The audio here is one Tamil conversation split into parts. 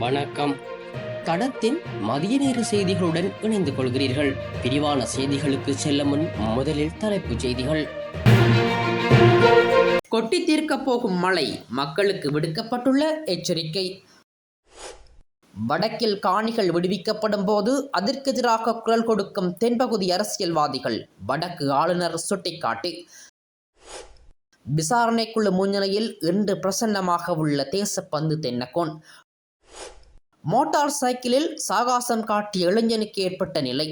வணக்கம். தடத்தின் மதிய நேர செய்திகளுடன் இணைந்து கொள்கிறீர்கள். விரிவான செய்திகளுக்கு செல்ல முன் முதலில் தலைப்புச் செய்திகள். கொட்டி தீர்க்கப் போகும் மழை, மக்களுக்கு விடுக்கப்பட்டுள்ள எச்சரிக்கை. வடக்கில் காணிகள் விடுவிக்கப்படும் போது அதற்கு எதிராக குரல் கொடுக்கும் தென்பகுதி அரசியல்வாதிகள், வடக்கு ஆளுநர் சுட்டிக்காட்டு. விசாரணைக்குழு முன்னிலையில் இன்று பிரசன்னமாக உள்ள தேசப்பந்து தென்னக்கோன். மோட்டார் சைக்கிளில் சாகசம் காட்டிய இளைஞனுக்கு ஏற்பட்ட நிலை.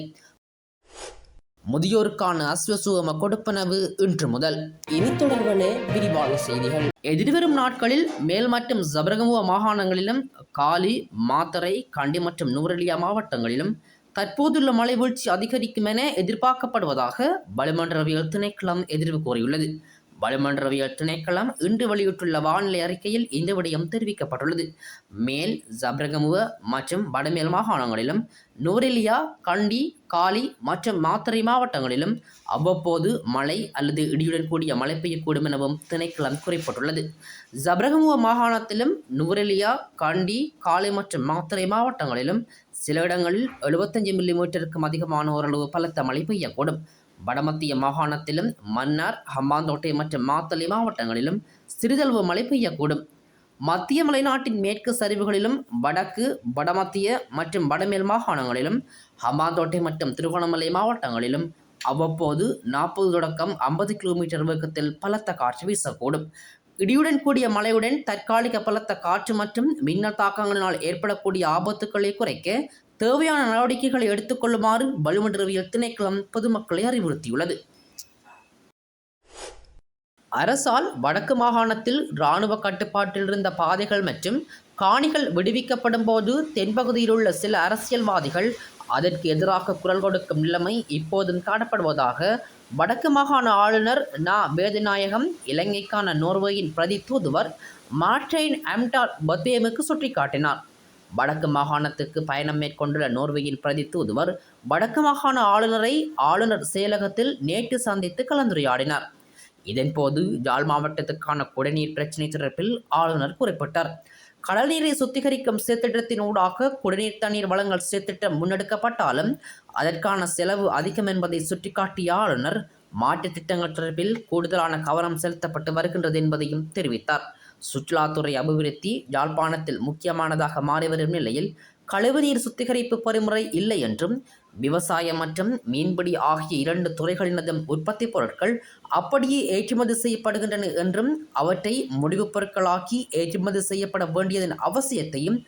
முதியோருக்கான அஸ்வசூம கொடுப்பனவு இன்று முதல். இனி தொடர்பான விரிவான செய்திகள். எதிர்வரும் நாட்களில் மேல் மற்றும் ஜபரகமுவ மாகாணங்களிலும், காலி, மாத்தறை, கண்டி மற்றும் நுவரெலியா மாவட்டங்களிலும் தற்போதுள்ள மழை வீழ்ச்சி அதிகரிக்கும் என எதிர்பார்க்கப்படுவதாக வளிமண்டலவியல் திணைக்களம் எதிர்வு கூறியுள்ளது. வளிமண்டலவியல் திணைக்களம் இன்று வெளியிட்டுள்ள வானிலை அறிக்கையில் இந்த விடயம் தெரிவிக்கப்பட்டுள்ளது. மேல் ஜபரகமுவ மற்றும் வடமேல் மாகாணங்களிலும், நுவரெலியா, கண்டி, காலி மற்றும் மாத்தறை மாவட்டங்களிலும் அவ்வப்போது மழை அல்லது இடியுடன் கூடிய மழை பெய்யக்கூடும் எனவும் திணைக்களம் குறிப்பிட்டுள்ளது. ஜபரகமுவ மாகாணத்திலும், நுவரெலியா, கண்டி, காலி மற்றும் மாத்தறை மாவட்டங்களிலும் சில இடங்களில் 75 மில்லிமீட்டருக்கும் அதிகமான ஓரளவு பலத்த மழை பெய்யக்கூடும். வடமத்திய மாகாணத்திலும், மன்னார், ஹம்பாந்தோட்டை மற்றும் மாத்தளை மாவட்டங்களிலும் சிறிதளவு மழை பெய்யக்கூடும். மத்திய மலைநாட்டின் மேற்கு சரிவுகளிலும், வடக்கு, வடமத்திய மற்றும் வடமேல் மாகாணங்களிலும், ஹம்பாந்தோட்டை மற்றும் திருகோணமலை மாவட்டங்களிலும் அவ்வப்போது 40 தொடக்கம் 50 கிலோமீட்டர் வேகத்தில் பலத்த காற்று வீசக்கூடும். இடியுடன் கூடிய மழையுடன் தற்காலிக பலத்த காற்று மற்றும் மின்னல் தாக்கங்களினால் ஏற்படக்கூடிய ஆபத்துக்களை குறைக்க தேவையான நடவடிக்கைகளை எடுத்துக்கொள்ளுமாறு வளிமண்டலவியல் திணைக்களம் பொதுமக்களை அறிவுறுத்தியுள்ளது. அரசால் வடக்கு மாகாணத்தில் இராணுவ கட்டுப்பாட்டில் இருந்த பாதைகள் மற்றும் காணிகள் விடுவிக்கப்படும் போது தென்பகுதியில் உள்ள சில அரசியல்வாதிகள் அதற்கு எதிராக குரல் கொடுக்கும் நிலைமை இப்போதும் காணப்படுவதாக வடக்கு மாகாண ஆளுநர் நா. வேதநாயகம் இலங்கைக்கான நோர்வேயின் பிரதி தூதுவர் மார்டைன் அம்டால் பத்வேமுக்கு சுட்டிக்காட்டினார். வடக்கு மாகாணத்துக்கு பயணம் மேற்கொண்டுள்ள நோர்வேயின் பிரதி தூதுவர் வடக்கு மாகாண ஆளுநரை ஆளுநர் செயலகத்தில் நேற்று சந்தித்து கலந்துரையாடினார். இதன்போது யாழ் மாவட்டத்துக்கான குடிநீர் பிரச்சினை தொடர்பில் ஆளுநர் குறிப்பிட்டார். கடல் நீரை சுத்திகரிக்கும் செயற்திட்டத்தின் ஊடாக குடிநீர் தண்ணீர் வழங்கல் செயற்திட்டம் முன்னெடுக்கப்பட்டாலும் அதற்கான செலவு அதிகம் என்பதை சுட்டிக்காட்டிய ஆளுநர் மாற்றுத் திட்டங்கள் தொடர்பில் கூடுதலான கவனம் செலுத்தப்பட்டு வருகின்றது என்பதையும் தெரிவித்தார். சுற்றுலாத்துறை அபிவிருத்தி யாழ்ப்பாணத்தில் முக்கியமானதாக மாறி வரும் நிலையில் கழிவுநீர் சுத்திகரிப்பு பொறிமுறை இல்லை என்றும், விவசாயம் மற்றும் மீன்பிடி ஆகிய 2 துறைகளினதும் உற்பத்தி பொருட்கள் அப்படியே ஏற்றுமதி செய்யப்படுகின்றன என்றும், அவற்றை முடிவுப் பொருட்களாக்கி ஏற்றுமதி செய்யப்பட வேண்டியதன் அவசியத்தையும்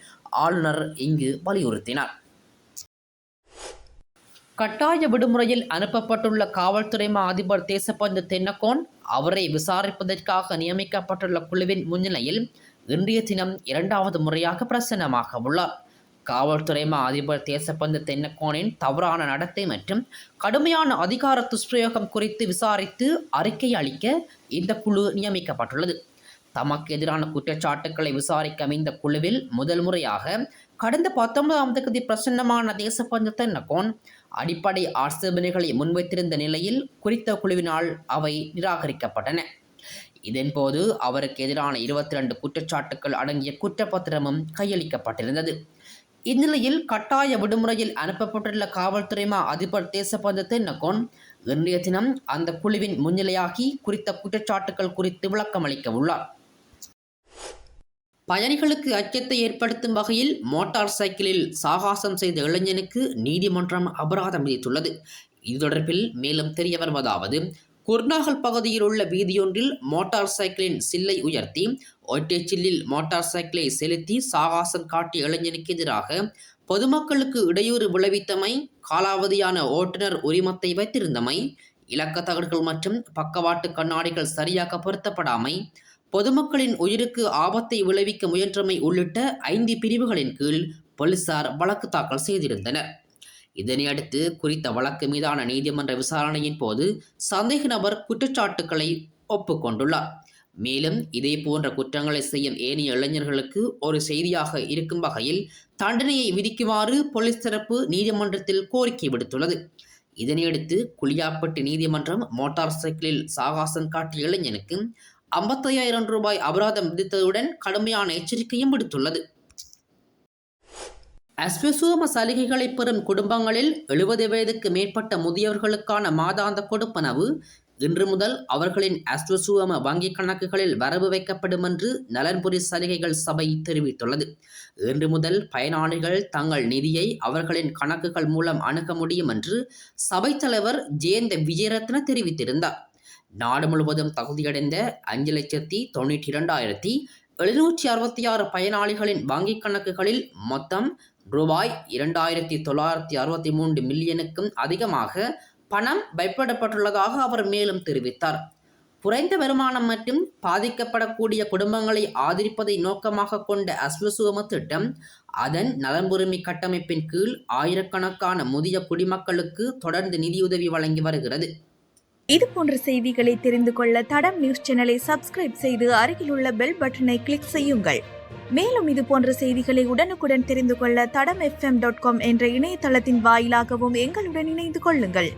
ஆளுநர் இங்கு வலியுறுத்தினார். கட்டாய விடுமுறையில் அனுப்பப்பட்டுள்ள காவல்துறை மா அதிபர் தேசப்பந்து தென்னக்கோன் அவரை விசாரிப்பதற்காக நியமிக்கப்பட்டுள்ள குழுவின் முன்னிலையில் இன்றைய தினம் 2வது முறையாக பிரசன்னமாக உள்ளார். காவல்துறை மா அதிபர் தேசப்பந்து தென்னக்கோனின் தவறான நடத்தை மற்றும் கடுமையான அதிகார துஷ்பிரயோகம் குறித்து விசாரித்து அறிக்கை அளிக்க இந்த குழு நியமிக்கப்பட்டுள்ளது. தமக்கு எதிரான குற்றச்சாட்டுக்களை விசாரிக்கும் இந்த குழுவில் முதல் முறையாக கடந்த 19ஆம் தேதி பிரசன்னமான தேசப்பந்து தென்னக்கோன் அடிப்படை ஆட்சேபனைகளை முன்வைத்திருந்த நிலையில் குறித்த குழுவினால் அவை நிராகரிக்கப்பட்டன. இதன்போது அவருக்கு எதிரான 22 குற்றச்சாட்டுக்கள் அடங்கிய குற்றப்பத்திரமும் கையளிக்கப்பட்டிருந்தது. இந்நிலையில் கட்டாய விடுமுறையில் அனுப்பப்பட்டுள்ள காவல்துறை மா அதிபர் தேசப்பந்து தென்னக்கோன் இன்றைய தினம் அந்த குழுவின் முன்னிலையாகி குறித்த குற்றச்சாட்டுக்கள் குறித்து விளக்கமளிக்க உள்ளார். பயணிகளுக்கு அச்சத்தை ஏற்படுத்தும் வகையில் மோட்டார் சைக்கிளில் சாகசம் செய்த இளைஞனுக்கு நீதிமன்றம் அபராதம் விதித்துள்ளது. இது தொடர்பில் மேலும் தெரிய வருவதாவது, குர்நாகல் பகுதியில் உள்ள வீதியொன்றில் மோட்டார் சைக்கிளின் சில்லை உயர்த்தி ஒற்றை சில்லில் மோட்டார் சைக்கிளை செலுத்தி சாகசம் காட்டிய இளைஞனுக்கு எதிராக பொதுமக்களுக்கு இடையூறு விளைவித்தமை, காலாவதியான ஓட்டுநர் உரிமத்தை வைத்திருந்தமை, இலக்க தகடுகள் மற்றும் பக்கவாட்டு கண்ணாடிகள் சரியாக பொருத்தப்படாமை, பொதுமக்களின் உயிருக்கு ஆபத்தை விளைவிக்க முயன்றமை உள்ளிட்ட 5 பிரிவுகளின் கீழ் போலீசார் வழக்கு தாக்கல் செய்திருந்தனர். இதனையடுத்து குறித்த வழக்கு மீதான நீதிமன்ற விசாரணையின் போது சந்தேக நபர் குற்றச்சாட்டுக்களை ஒப்புக்கொண்டுள்ளார். மேலும் இதே போன்ற குற்றங்களை செய்யும் ஏனைய இளைஞர்களுக்கு ஒரு செய்தியாக இருக்கும் வகையில் தண்டனையை விதிக்குமாறு போலீஸ் தரப்பு நீதிமன்றத்தில் கோரிக்கை விடுத்துள்ளது. இதனையடுத்து குளியாப்பட்டு நீதிமன்றம் மோட்டார் சைக்கிளில் சாகசம் காட்டிய இளைஞனுக்கு 55,000 ரூபாய் அபராதம் விதித்ததுடன் கடுமையான எச்சரிக்கையும் விடுத்துள்ளது. அஸ்வசோம சலுகைகளை பெறும் குடும்பங்களில் 70 வயதுக்கு மேற்பட்ட முதியவர்களுக்கான மாதாந்த கொடுப்பனவு இன்று முதல் அவர்களின் அஸ்வசோம வங்கிக் கணக்குகளில் வரவு வைக்கப்படும் என்று நலன்புரி சலுகைகள் சபை தெரிவித்துள்ளது. இன்று முதல் பயனாளிகள் தங்கள் நிதியை அவர்களின் கணக்குகள் மூலம் அணுக முடியும் என்று சபைத் தலைவர் ஜெயந்த விஜயரத்ன தெரிவித்திருந்தார். நாடு முழுவதும் தகுதியடைந்த 5,92,766 பயனாளிகளின் வங்கிக் கணக்குகளில் மொத்தம் ரூபாய் 2,963 மில்லியனுக்கும் அதிகமாக பணம் வைப்பிடப்பட்டுள்ளதாக அவர் மேலும் தெரிவித்தார். குறைந்த வருமானம் மற்றும் பாதிக்கப்படக்கூடிய குடும்பங்களை ஆதரிப்பதை நோக்கமாக கொண்ட அஸ்வசோம திட்டம் அதன் நலன்புரிமை கட்டமைப்பின் கீழ் ஆயிரக்கணக்கான முதிய குடிமக்களுக்கு தொடர்ந்து நிதியுதவி வழங்கி வருகிறது. இது போன்ற செய்திகளை தெரிந்து கொள்ள தடம் நியூஸ் சேனலை சப்ஸ்கிரைப் செய்து அருகில் உள்ள பெல் பட்டனை கிளிக் செய்யுங்கள். மேலும் இது போன்ற செய்திகளை உடனுக்குடன் தெரிந்து கொள்ள தடம் FM.com என்ற இணையதளத்தின் வாயிலாகவும் எங்களுடன் இணைந்து கொள்ளுங்கள்.